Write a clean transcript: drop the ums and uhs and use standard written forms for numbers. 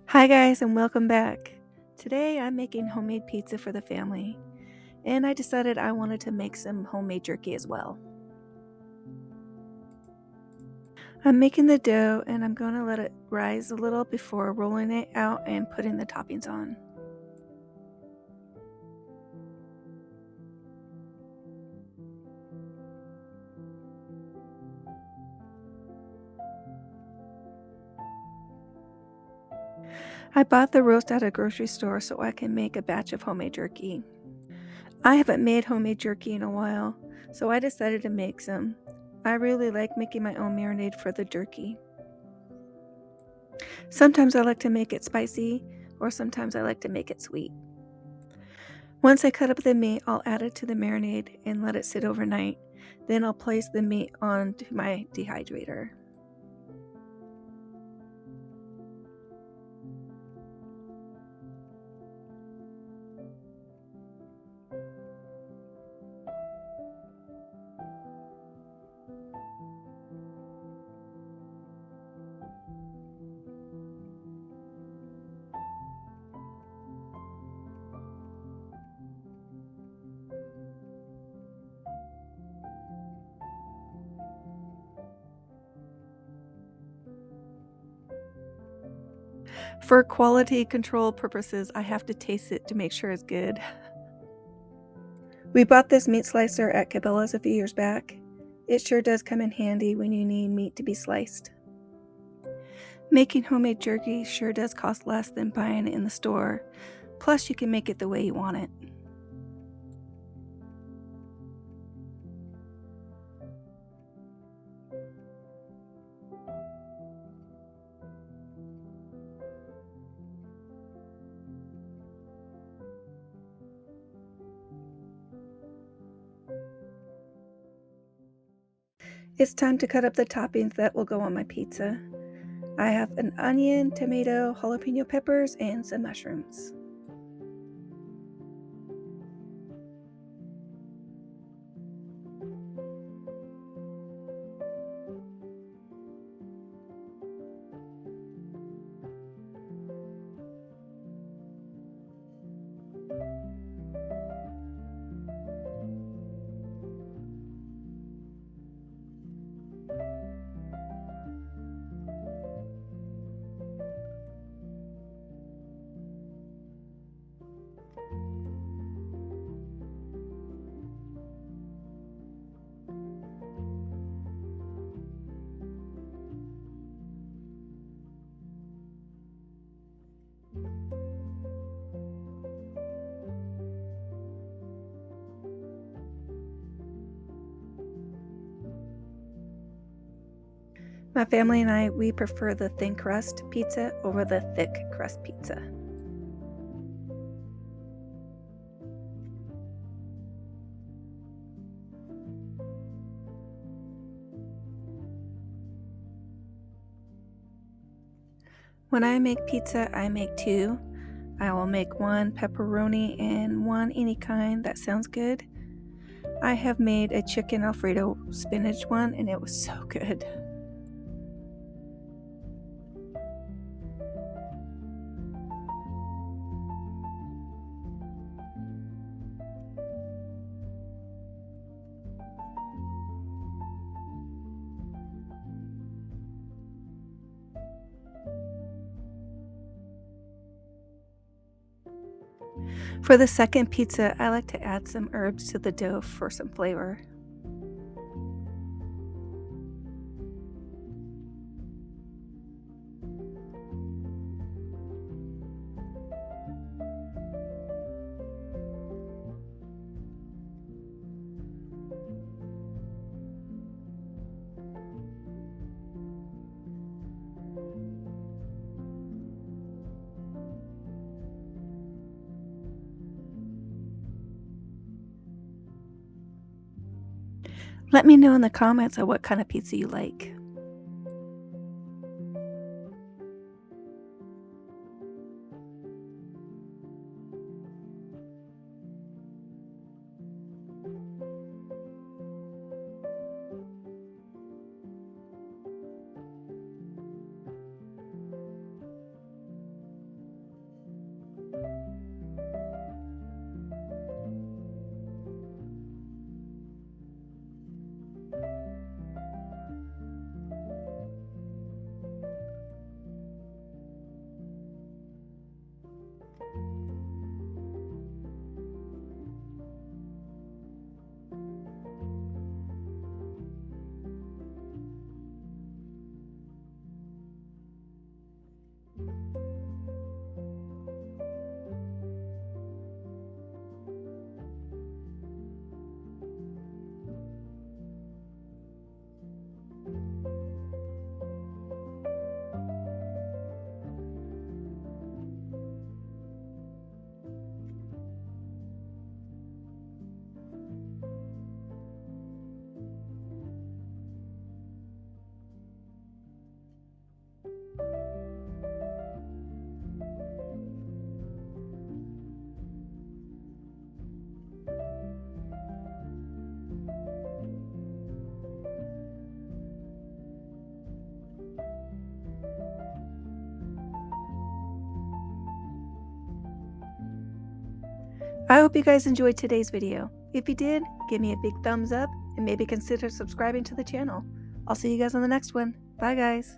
Hi guys and welcome back. Today I'm making homemade pizza for the family, and I decided I wanted to make some homemade jerky as well. I'm making the dough and I'm going to let it rise a little before rolling it out and putting the toppings on. I bought the roast at a grocery store so I can make a batch of homemade jerky. I haven't made homemade jerky in a while, so I decided to make some. I really like making my own marinade for the jerky. Sometimes I like to make it spicy, or sometimes I like to make it sweet. Once I cut up the meat, I'll add it to the marinade and let it sit overnight. Then I'll place the meat onto my dehydrator. For quality control purposes, I have to taste it to make sure it's good. We bought this meat slicer at Cabela's a few years back. It sure does come in handy when you need meat to be sliced. Making homemade jerky sure does cost less than buying it in the store, plus you can make it the way you want it. It's time to cut up the toppings that will go on my pizza. I have an onion, tomato, jalapeno peppers, and some mushrooms. My family and I, we prefer the thin crust pizza over the thick crust pizza. When I make pizza, I make two. I will make one pepperoni and one any kind that sounds good. I have made a chicken Alfredo spinach one and it was so good. For the second pizza, I like to add some herbs to the dough for some flavor. Let me know in the comments of what kind of pizza you like. I hope you guys enjoyed today's video. If you did, give me a big thumbs up and maybe consider subscribing to the channel. I'll see you guys on the next one. Bye guys.